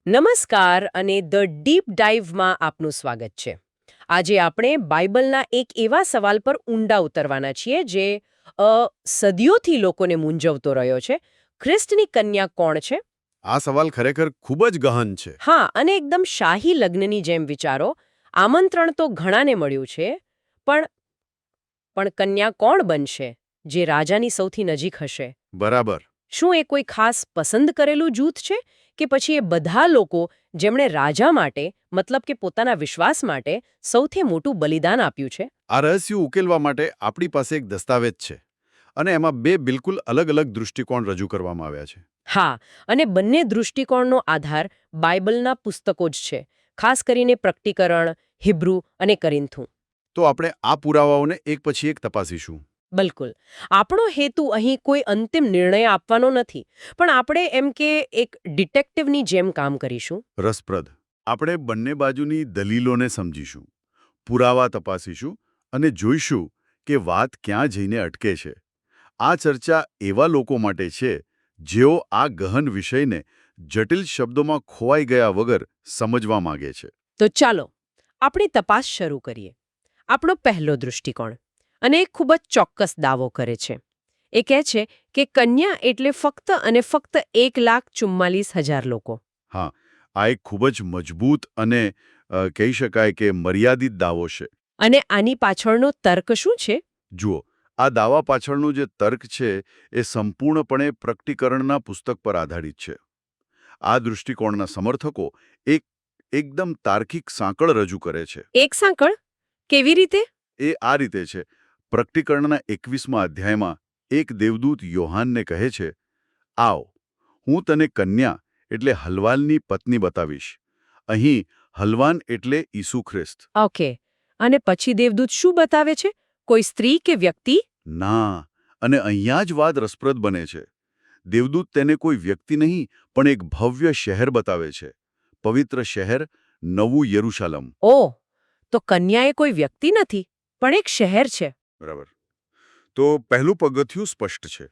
નમસ્કાર અને the deep ડાઇવમાં આપનું સ્વાગત છે. આજે આપણે બાઇબલના એક એવા સવાલ પર ઊંડા ઉતરવાના છીએ જે સદીઓથી લોકોને મૂંઝવતો રહ્યો છે. ખ્રિસ્તની કન્યા કોણ છે? આ સવાલ ખરેખર ખૂબ જ ગહન છે. હા, અને એકદમ શાહી લગ્નની જેમ વિચારો. આમંત્રણ તો ઘણાને મળ્યું છે, પણ પણ કન્યા કોણ બનશે જે રાજાની સૌથી નજીક હશે? બરાબર. શું એ કોઈ ખાસ પસંદ કરેલું જૂથ છે કે પછી એ બધા લોકો જેમણે રાજા માટે મતલબ કે પોતાના વિશ્વાસ માટે સૌથી મોટું બલિદાન આપ્યું છે? આ રહસ્ય ઉકેલવા માટે આપણી પાસે એક દસ્તાવેજ છે અને એમાં બે બિલકુલ અલગ-અલગ દૃષ્ટિકોણ રજૂ કરવામાં આવ્યા છે. હા, અને બંને દૃષ્ટિકોણનો આધાર બાઇબલના પુસ્તકો જ છે, ખાસ કરીને પ્રકટીકરણ, હિબ્રુ અને કરિન્થુ. તો આપણે આ પુરાવાઓને એક પછી એક તપાસીશું. બિલકુલ. આપણો હેતુ અહીં કોઈ અંતિમ નિર્ણય આપવાનો નથી, પણ આપણે એમ કે એક ડિટેક્ટિવની જેમ કામ કરીશું. રસપ્રદ. આપણે બંને બાજુની દલીલોને સમજીશું, પુરાવા તપાસીશું અને જોઈશું કે વાત ક્યાં જઈને અટકે છે. આ ચર્ચા એવા લોકો માટે છે જેઓ આ ગહન વિષયને જટિલ શબ્દોમાં ખોવાઈ ગયા વગર સમજવા માંગે છે. તો ચાલો આપણી તપાસ શરૂ કરીએ. આપણો પહેલો દૃષ્ટિકોણ, અને એ ખૂબ જ ચોક્કસ દાવો કરે છે. એ કહે છે કે કન્યા એટલે ફક્ત અને ફક્ત 1,44,000 લોકો. હા, આ એક ખૂબ જ મજબૂત અને કહી શકાય કે મર્યાદિત દાવો છે. અને આની પાછળનો તર્ક શું છે? જુઓ, આ દાવા પાછળનું જે તર્ક છે એ સંપૂર્ણપણે પ્રકટીકરણના પુસ્તક પર આધારિત છે. આ દૃષ્ટિકોણના સમર્થકો એકદમ તાર્કિક સાંકળ રજૂ કરે છે. એક સાંકળ? કેવી રીતે? એ આ રીતે છે. પ્રકટીકરણના 21મા અધ્યાયમાં એક દેવદૂત યોહાનને કહે છે, આવ, હું તને કન્યા એટલે હલવાલની પત્ની બતાવીશ. અહીં હલવાન એટલે ઈસુ ખ્રિસ્ત. ઓકે. અને પછી દેવદૂત શું બતાવે છે? કોઈ સ્ત્રી કે વ્યક્તિ? ના, અને અહીંયા જ વાત રસપ્રદ બને છે. દેવદૂત તેને કોઈ વ્યક્તિ નહીં પણ એક ભવ્ય શહેર બતાવે છે. પવિત્ર શહેર, નવું યરુશાલમ. ઓહ, તો કન્યા એ કોઈ વ્યક્તિ નથી, પણ એક શહેર છે. બરાબર. તો પહેલું પગથિયું સ્પષ્ટ છે.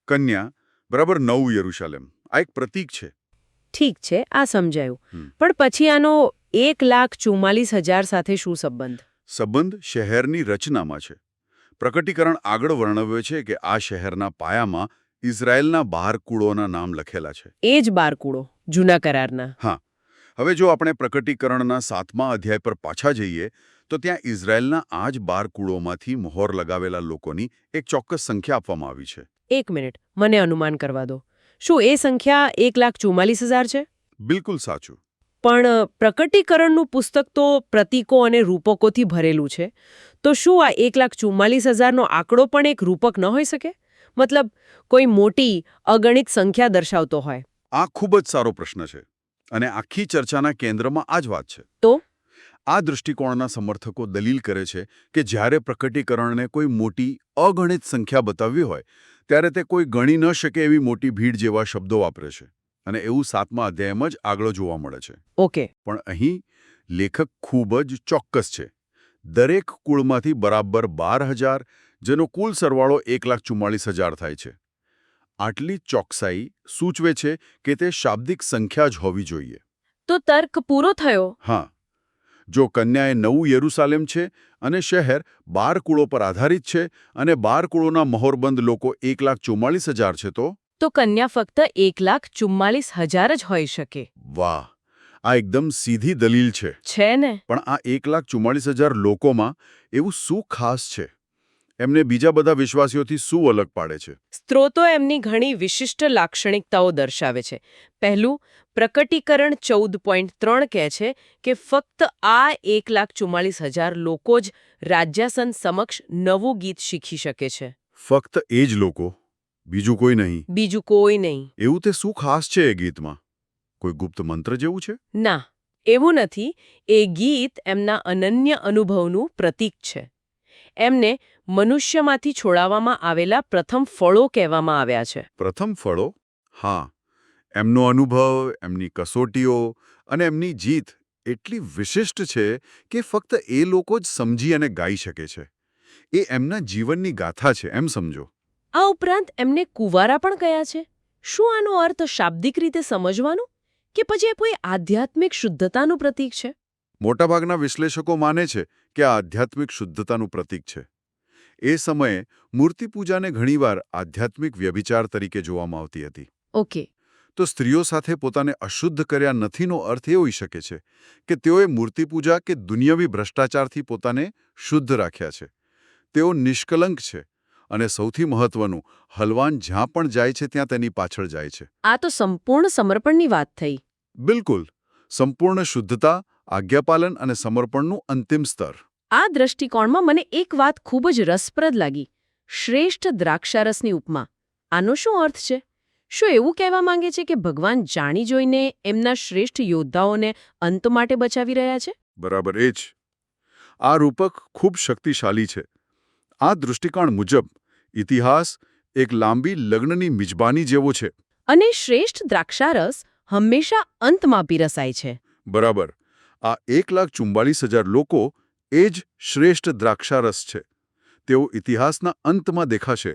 કન્યા બરાબર નવું યરુશાલેમ. આ એક પ્રતીક છે. ઠીક છે, આ સમજાયું. પણ પછી આનો 1,44,000 સાથે શું સંબંધ? સંબંધ શહેરની રચનામાં છે. પ્રકટીકરણ આગળ વર્ણવ્યો છે કે આ શહેરના પાયામાં ઇઝરાયેલના બારકુળોના નામ લખેલા છે. એ જ બારકુળો, જૂના કરારના. હા. હવે જો આપણે પ્રકટીકરણના 7મા અધ્યાય પર પાછા જઈએ તો ત્યાં ઇઝરાયેલના આ જ બારકુળોમાંથી મહોર લગાવેલા લોકોની એક ચોક્કસ સંખ્યા આપવામાં આવી છે. એક મિનિટ, મને અનુમાન કરવા દો. શું એ સંખ્યા 1,44,000 છે? બિલકુલ સાચું. પણ પ્રકટીકરણનું પુસ્તક તો પ્રતીકો અને રૂપકોથી ભરેલું છે. તો શું આ 1,44,000નો આંકડો પણ એક રૂપક ન હોઈ શકે? મતલબ કોઈ મોટી અગણિત સંખ્યા દર્શાવતો હોય. આ ખૂબ જ સારો પ્રશ્ન છે અને આખી ચર્ચાના કેન્દ્રમાં આ જ વાત છે. તો આ દૃષ્ટિકોણના સમર્થકો દલીલ કરે છે કે જ્યારે પ્રકટીકરણને કોઈ મોટી અગણિત સંખ્યા બતાવવી હોય ત્યારે તે કોઈ ગણી ન શકે એવી મોટી ભીડ જેવા શબ્દો વાપરે છે. અને એવું 7મા અધ્યાયમાં જ આગળ જોવા મળે છે. ઓકે. પણ અહીં લેખક ખૂબ જ ચોક્કસ છે. દરેક કુળમાંથી બરાબર 12,000, જેનો કુલ સરવાળો 1,44,000 થાય છે. આટલી ચોકસાઈ સૂચવે છે કે તે શાબ્દિક સંખ્યા જ હોવી જોઈએ. તો તર્ક પૂરો થયો. હા. જો કન્યા એ નવું યરુશાલેમ છે અને શહેર 12 કુળો પર આધારિત છે અને 12 કુળોના મહોરબંધ લોકો 1,44,000 છે તો કન્યા ફક્ત 1,44,000 જ હોઈ શકે. વાહ, આ એકદમ સીધી દલીલ છે. છે ને? પણ આ 1,44,000 લોકોમાં એવું શું ખાસ છે? એમને બીજા બધા વિશ્વાસીઓથી શું અલગ પાડે છે? સ્ત્રોતો એમની ઘણી વિશિષ્ટ લાક્ષણિકતાઓ દર્શાવે છે. પહેલું, પ્રકટીકરણ 14.3 કહે છે કે ફક્ત આ 1,44,000 લોકો જ રાજ્યાસન સમક્ષ નવું ગીત શીખી શકે છે. ફક્ત એ જ લોકો, બીજું કોઈ નહીં? બીજું કોઈ નહીં. એવું તે શું ખાસ છે એ ગીતમાં? કોઈ ગુપ્ત મંત્ર જેવું છે? ના, એવું નથી. એ ગીત એમના અનન્ય અનુભવનું પ્રતીક છે. એમને મનુષ્યમાંથી છોડાવવામાં આવેલા પ્રથમ ફળો કહેવામાં આવ્યા છે. પ્રથમ ફળો? હા. એમનો અનુભવ, એમની કસોટીઓ અને એમની જીત એટલી વિશિષ્ટ છે કે ફક્ત એ લોકો જ સમજી અને ગાઈ શકે છે. એ એમના જીવનની ગાથા છે, એમ સમજો. આ ઉપરાંત એમને કુંવારા પણ કયા છે. શું આનો અર્થ શાબ્દિક રીતે સમજવાનું? કે પછી એ કોઈ આધ્યાત્મિક શુદ્ધતાનું પ્રતીક છે? મોટાભાગના વિશ્લેષકો માને છે કે આ આધ્યાત્મિક શુદ્ધતાનું પ્રતીક છે. એ સમયે મૂર્તિપૂજાને ઘણીવાર આધ્યાત્મિક વ્યભિચાર તરીકે જોવામાં આવતી હતી. ઓકે. તો સ્ત્રીઓ સાથે પોતાને અશુદ્ધ કર્યા નથીનો અર્થ એ હોઈ શકે છે કે તેઓએ મૂર્તિપૂજા કે દુનિયાવી ભ્રષ્ટાચારથી પોતાને શુદ્ધ રાખ્યા છે. તેઓ નિષ્કલંક છે અને સૌથી મહત્વનું, હલવાન જ્યાં પણ જાય છે ત્યાં તેની પાછળ જાય છે. આ તો સંપૂર્ણ સમર્પણની વાત થઈ. બિલકુલ. સંપૂર્ણ શુદ્ધતા, આજ્ઞાપાલન અને સમર્પણનું અંતિમ સ્તર. આ દ્રષ્ટિકોણમાં મને એક વાત ખૂબ જ રસપ્રદ લાગી. શ્રેષ્ઠ દ્રાક્ષારસની ઉપમા. આનો શું અર્થ છે? શું એવું કહેવા માંગે છે કે ભગવાન જાણી જોઈને એમના શ્રેષ્ઠ યોદ્ધાઓને અંત માટે બચાવી રહ્યા છે? બરાબર એ જ. આ રૂપક ખૂબ શક્તિશાળી છે. આ દૃષ્ટિકોણ મુજબ ઇતિહાસ એક લાંબી લગ્નની મિજબાની જેવો છે. અને શ્રેષ્ઠ દ્રાક્ષારસ હંમેશા અંતમાં પીરસાય છે. બરાબર. આ 1,44,000 લોકો એ જ શ્રેષ્ઠ દ્રાક્ષારસ છે. તેઓ ઇતિહાસના અંતમાં દેખાશે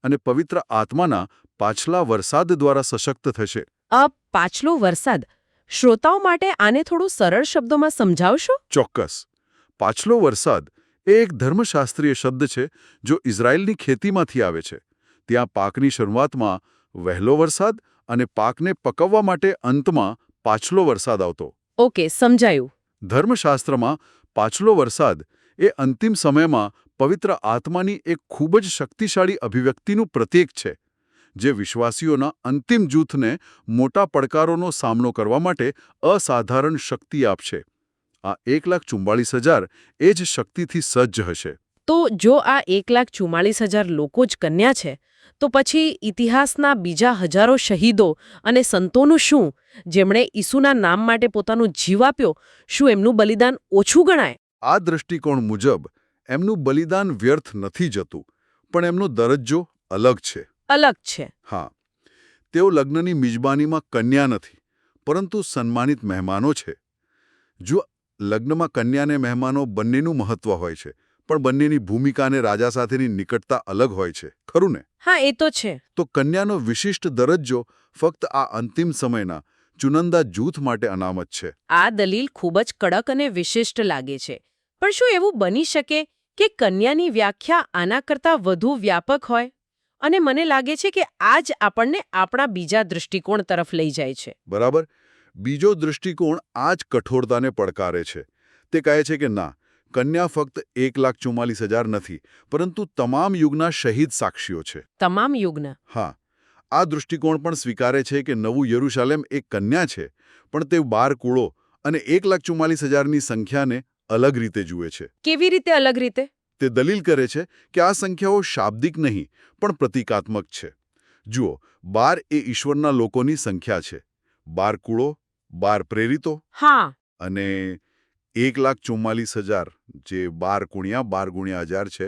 અને પવિત્ર આત્માના પાછલા વરસાદ દ્વારા સશક્ત થશે. પાછલો વરસાદ. શ્રોતાઓ માટે આને થોડું સરળ શબ્દોમાં સમજાવશો? ચોક્કસ. પાછલો વરસાદ એ એક ધર્મશાસ્ત્રીય શબ્દ છે જો ઇઝરાયેલની ખેતીમાંથી આવે છે. ત્યાં પાકની શરૂઆતમાં વહેલો વરસાદ અને પાકને પકવવા માટે અંતમાં પાછલો વરસાદ આવતો. ઓકે, સમજાયું. ધર્મશાસ્ત્રમાં પાછલો વરસાદ એ અંતિમ સમયમાં પવિત્ર આત્માની એક ખૂબ જ શક્તિશાળી અભિવ્યક્તિનું પ્રતીક છે, જે વિશ્વાસીઓના અંતિમ જૂથને મોટા પડકારોનો સામનો કરવા માટે અસાધારણ શક્તિ આપશે. આ 1,44,000 એ જ શક્તિથી સજ્જ હશે. તો જો આ 1,44,000 લોકો જ કન્યા છે, તો પછી ઇતિહાસના બીજા હજારો શહીદો અને સંતોનું શું, જેમણે ઈસુના નામ માટે પોતાનો જીવ આપ્યો? શું એમનું બલિદાન ઓછું ગણાય? આ દૃષ્ટિકોણ મુજબ એમનું બલિદાન વ્યર્થ નથી જતું, પણ એમનો દરજ્જો અલગ છે. અલગ છે. હા. તેઓ લગ્નની મિજબાનીમાં કન્યા નથી, પરંતુ સન્માનિત મહેમાનો છે. જો લગ્નમાં કન્યા અને મહેમાનો બંનેનું મહત્વ હોય છે, પણ બંનેની ભૂમિકા અને રાજા સાથેની નિકટતા અલગ હોય છે, ખરું ને? હા, એ તો છે. તો કન્યાનો વિશિષ્ટ દરજ્જો ફક્ત આ અંતિમ સમયના ચુનંદા જૂથ માટે અનામત છે. આ દલીલ ખૂબ જ કડક અને વિશિષ્ટ લાગે છે. પણ શું એવું બની શકે કે કન્યાની વ્યાખ્યા આના કરતાં વધુ વ્યાપક હોય? અને મને લાગે છે કે આ જ આપણને આપણા બીજા દૃષ્ટિકોણ તરફ લઈ જાય છે. બરાબર. બીજો દૃષ્ટિકોણ આ જ કઠોરતાને પડકારે છે. તે કહે છે કે ના, કન્યા ફક્ત 1,44,000 નથી, પરંતુ તમામ યુગના શહીદ સાક્ષીઓ છે. તમામ યુગના? હા. આ દૃષ્ટિકોણ પણ સ્વીકારે છે કે નવું યરુશાલેમ એક કન્યા છે, પણ તે 12 કુળો અને 1,44,000ની સંખ્યાને અલગ રીતે જુએ છે. કેવી રીતે અલગ રીતે? તે દલીલ કરે છે કે આ સંખ્યાઓ શાબ્દિક નહીં, પણ પ્રતીકાત્મક છે. જુઓ, 12 એ ઈશ્વરના લોકોની સંખ્યા છે. 12 કુળો, 12 પ્રેરિતો. હા. અને 1,44,000 જે 12 ગુણ્યા 1000 છે,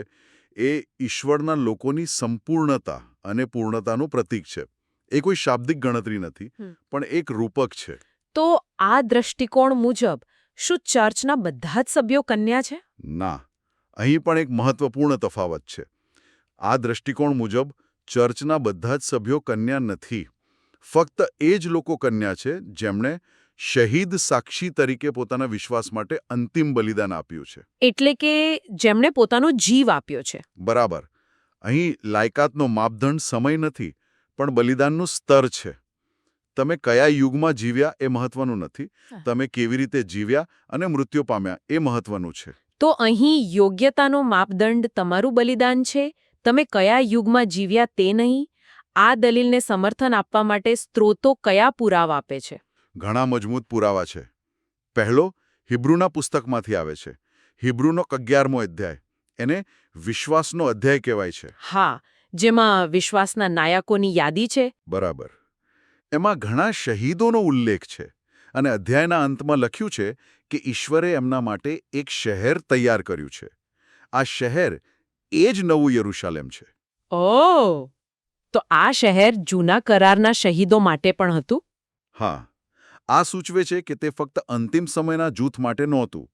એ ઈશ્વરના લોકોની સંપૂર્ણતા અને પૂર્ણતાનું પ્રતીક છે. એ કોઈ શાબ્દિક ગણતરી નથી, પણ એક રૂપક છે. તો આ દૃષ્ટિકોણ મુજબ શું ચર્ચના બધા જ સભ્યો કન્યા છે? ના. અહીં પણ એક મહત્વપૂર્ણ તફાવત છે. આ દૃષ્ટિકોણ મુજબ ચર્ચના બધા જ સભ્યો કન્યા નથી. ફક્ત એ જ લોકો કન્યા છે જેમણે શહીદ સાક્ષી તરીકે પોતાના વિશ્વાસ માટે અંતિમ બલિદાન આપ્યું છે. એટલે કે જેમણે પોતાનો જીવ આપ્યો છે. બરાબર. અહીં લાયકાતનો માપદંડ સમય નથી, પણ બલિદાનનું સ્તર છે. તમે કયા યુગમાં જીવ્યા એ મહત્વનું નથી. તમે કેવી રીતે જીવ્યા અને મૃત્યુ પામ્યા એ મહત્વનું છે. તો અહીં યોગ્યતાનો માપદંડ તમારું બલિદાન છે, તમે કયા યુગમાં જીવ્યા તે નહીં. આ દલીલને સમર્થન આપવા માટે સ્ત્રોતો કયા પુરાવા આપે છે? ઘણા મજબૂત પુરાવા છે. પહેલો હિબ્રુના પુસ્તકમાંથી આવે છે. હિબ્રુનો 11મો અધ્યાય. એને વિશ્વાસનો અધ્યાય કહેવાય છે. હા, જેમાં વિશ્વાસના નાયકોની યાદી છે. બરાબર. એમાં ઘણા શહીદોનો ઉલ્લેખ છે અને અધ્યાયના અંતમાં લખ્યું છે કે ઈશ્વરે એમના માટે એક શહેર તૈયાર કર્યું છે. આ શહેર એ જ નવું યરુશાલેમ છે. ઓહ! તો આ શહેર જૂના કરારના શહીદો માટે પણ હતું? હા. આ સૂચવે છે કે તે ફક્ત અંતિમ સમયના જૂથ માટે નહોતું.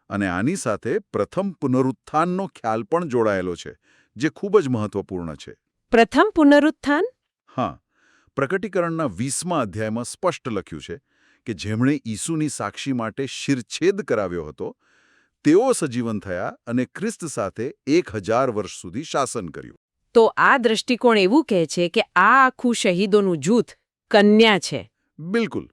અને આની સાથે પ્રથમ પુનરુત્થાનનો ખ્યાલ પણ જોડાયેલો છે, જે ખૂબ જ મહત્વપૂર્ણ છે. પ્રથમ પુનરુત્થાન? હા. પ્રકટીકરણના 20મા અધ્યાયમાં સ્પષ્ટ લખ્યું છે કે જેમણે ઈસુની સાક્ષી માટે શિરછેદ કરાવ્યો હતો તેઓ સજીવન થયા અને ખ્રિસ્ત સાથે 1000 વર્ષ સુધી શાસન કર્યું. તો આ દ્રષ્ટિકોણ એવું કહે છે કે આ આખું શહીદોનું જૂથ કન્યા છે. બિલકુલ.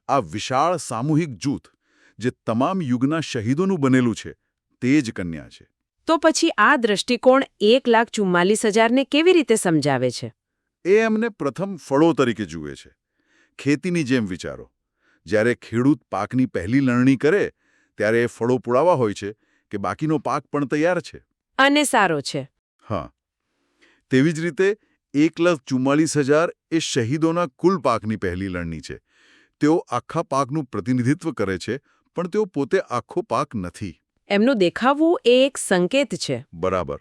આ વિશાળ સામૂહિક જૂથ જે તમામ યુગના શહીદોનું બનેલું છે તે જ કન્યા છે. તો પછી આ દ્રષ્ટિકોણ 1,44,000ને કેવી રીતે સમજાવે છે? એ એમને પ્રથમ ફળો તરીકે જુએ છે. ખેતીની જેમ વિચારો. જ્યારે ખેડૂત પાકની પહેલી લણણી કરે ત્યારે એ ફળો પુડાવા હોય છે કે બાકીનો પાક પણ તૈયાર છે. અને સારો છે. હા. તેવી જ રીતે 1,44,000 એ શહીદોના કુલ પાકની પહેલી લણણી છે. તેઓ આખા પાકનું પ્રતિનિધિત્વ કરે છે પણ તેઓ પોતે આખો પાક નથી. એમનું દેખાવું એ એક સંકેત છે. બરાબર.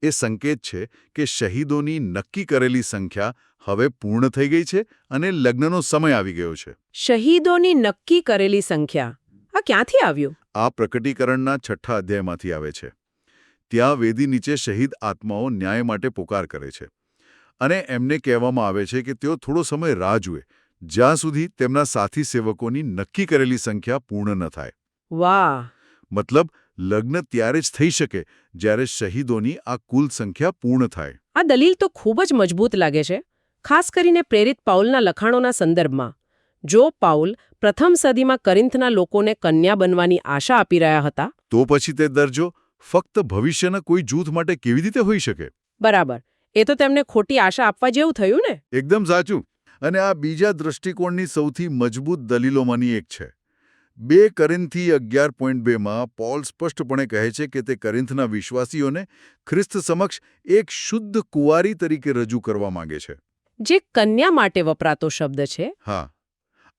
એ સંકેત છે કે શહીદોની નક્કી કરેલી સંખ્યા હવે પૂર્ણ થઈ ગઈ છે અને લગ્નનો સમય આવી ગયો છે. શહીદોની નક્કી કરેલી સંખ્યા આ ક્યાંથી આવ્યું? આ પ્રકટીકરણના 6થા અધ્યાયમાંથી આવે છે. ત્યાં વેદી નીચે શહીદ આત્માઓ ન્યાય માટે પોકાર કરે છે અને એમને કહેવામાં આવે છે કે તેઓ થોડો સમય રાહ જુએ જ્યાં સુધી તેમના સાથી સેવકોની નક્કી કરેલી સંખ્યા પૂર્ણ ન થાય. વાહ! મતલબ લગ્ન ત્યારે જ થઈ શકે જ્યારે શહીદોની આ કુલ સંખ્યા પૂર્ણ થાય. આ દલીલ તો ખૂબ જ મજબૂત લાગે છે, ખાસ કરીને પ્રેરિત પાઉલના લખાણોના સંદર્ભમાં. જો પાઉલ પ્રથમ સદીમાં કરિન્થના લોકોને કન્યા બનવાની આશા આપી રહ્યા હતા, તો પછી તે દરજ્જો ફક્ત ભવિષ્યના કોઈ જૂથ માટે કેવી રીતે હોઈ શકે? બરાબર, એ તો તેમને ખોટી આશા આપવા જેવું થયું ને. એકદમ સાચું. અને આ બીજા દૃષ્ટિકોણની સૌથી મજબૂત દલીલોમાંની એક છે. 2 કરિન્થી 11.2માં પોલ સ્પષ્ટપણે કહે છે કે તે કરિન્થના વિશ્વાસીઓને ખ્રિસ્ત સમક્ષ એક શુદ્ધ કુંવારી તરીકે રજૂ કરવા માંગે છે. જે કન્યા માટે વપરાતો શબ્દ છે. હા.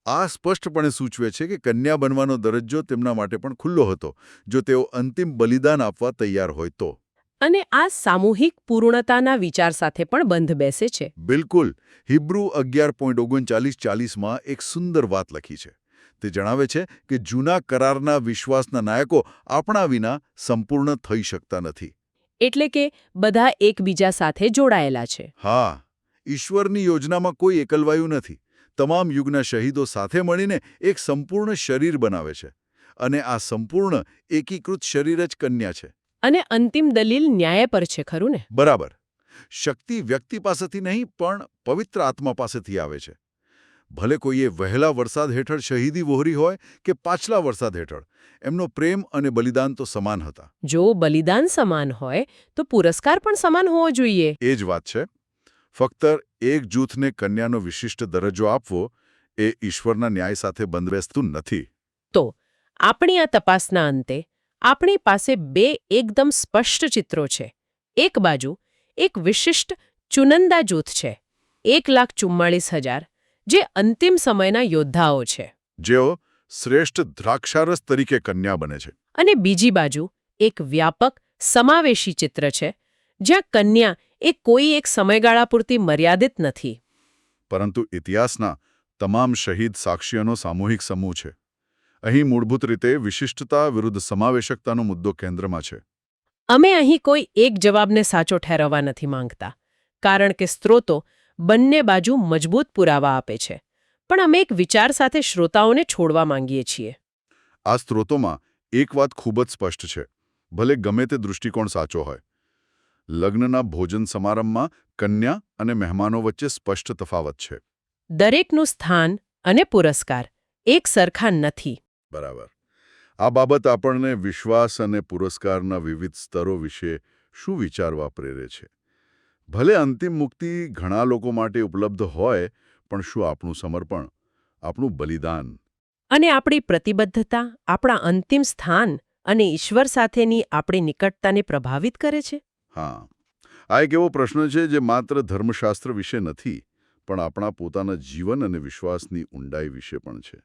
આ સ્પષ્ટપણે સૂચવે છે કે કન્યા બનવાનો દરજ્જો તેમના માટે પણ ખુલ્લો હતો જો તેઓ અંતિમ બલિદાન આપવા તૈયાર હોય તો. અને આ સામૂહિક પૂર્ણતાના વિચાર સાથે પણ બંધ બેસે છે. બિલકુલ. હિબ્રુ 11.39-40માં એક સુંદર વાત લખી છે. તે જણાવે છે કે જૂના કરારના વિશ્વાસના નાયકો આપણા વિના સંપૂર્ણ થઈ શકતા નથી. એટલે કે બધા એકબીજા સાથે જોડાયેલા છે. હા. ઈશ્વરની યોજનામાં કોઈ એકલવાયું નથી. તમામ યુગના શહીદો સાથે મળીને એક સંપૂર્ણ શરીર બનાવે છે. અને આ સંપૂર્ણ એકીકૃત શરીર જ કન્યા છે. અને અંતિમ દલીલ ન્યાય પર છે, ખરું ને? બરાબર. શક્તિ વ્યક્તિ પાસેથી નહીં પણ પવિત્ર આત્મા પાસેથી આવે છે. ભલે કોઈએ વહેલા વરસાદ હેઠળ શહીદી વહોરી હોય કે પાછલા વરસાદ હેઠળ, એમનો પ્રેમ અને બલિદાન તો સમાન હતા. જો બલિદાન સમાન હોય તો પુરસ્કાર પણ સમાન હોવો જોઈએ. એ જ વાત છે. ફક્ત એક જૂથને કન્યાનો વિશિષ્ટ દરજ્જો આપવો એ ઈશ્વરના ન્યાય સાથે બંધબેસતું નથી. તો આપણી આ તપાસના અંતે આપણી પાસે 2 એકદમ સ્પષ્ટ ચિત્રો છે. એક બાજુ એક વિશિષ્ટ ચુનંદા જૂથ છે, 1,44,000, જે અંતિમ સમયના યોદ્ધાઓ છે, જેઓ શ્રેષ્ઠ દ્રાક્ષારસ તરીકે કન્યા બને છે. અને બીજી બાજુ એક વ્યાપક સમાવેશી ચિત્ર છે, જ્યાં કન્યા એ કોઈ એક સમયગાળા પૂરતી મર્યાદિત નથી, પરંતુ ઇતિહાસના તમામ શહીદ સાક્ષીઓનો સામૂહિક સમૂહ છે. અહીં મૂળભૂત રીતે વિશિષ્ટતા વિરુદ્ધ સમાવેશકતાનો મુદ્દો કેન્દ્રમાં છે. અમે અહીં કોઈ એક જવાબને સાચો ઠેરવવા નથી માંગતા, કારણ કે સ્ત્રોતો બંને બાજુ મજબૂત પુરાવા આપે છે. પણ અમે એક વિચાર સાથે શ્રોતાઓને છોડવા માંગીએ છીએ. આ સ્ત્રોતોમાં એક વાત ખૂબ જ સ્પષ્ટ છે, ભલે ગમે તે દૃષ્ટિકોણ સાચો હોય. લગ્નના ભોજન સમારંભમાં કન્યા અને મહેમાનો વચ્ચે સ્પષ્ટ તફાવત છે. દરેકનું સ્થાન અને પુરસ્કાર એક સરખા નથી. બરાબર. આ બાબત આપણને વિશ્વાસ અને પુરસ્કારના વિવિધ સ્તરો વિશે શું વિચારવા પ્રેરે છે? ભલે અંતિમ મુક્તિ ઘણા લોકો માટે ઉપલબ્ધ હોય, પણ શું આપણું સમર્પણ, આપણું બલિદાન અને આપણી પ્રતિબદ્ધતા આપણા અંતિમ સ્થાન અને ઈશ્વર સાથેની આપણી નિકટતાને પ્રભાવિત કરે છે? હા. આ એક એવો પ્રશ્ન છે જે માત્ર ધર્મશાસ્ત્ર વિશે નથી, પણ આપણા પોતાના જીવન અને વિશ્વાસની ઊંડાઈ વિશે પણ છે.